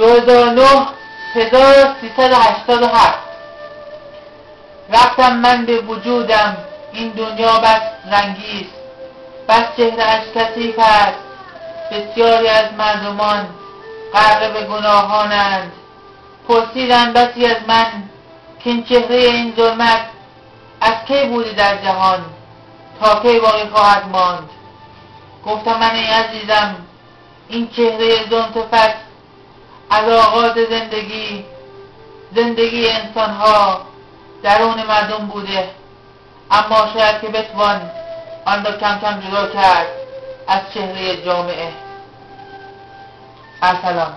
2009 1387. رفتم من به وجودم، این دنیا بس رنگیست، بس چهره‌اش کثیف است. بسیاری از مردمان غرق به گناهانند. پرسیدند بسی از من که این چهره این ظلمت از کی بوده در جهان، تا کی باقی خواهد ماند؟ گفتم من ای عزیزم، این چهره زنطفت از آغاز زندگی انسانها درون مردم بوده، اما شاید که بتوان آن را کم کم جدا کرد از چهره جامعه. السلام.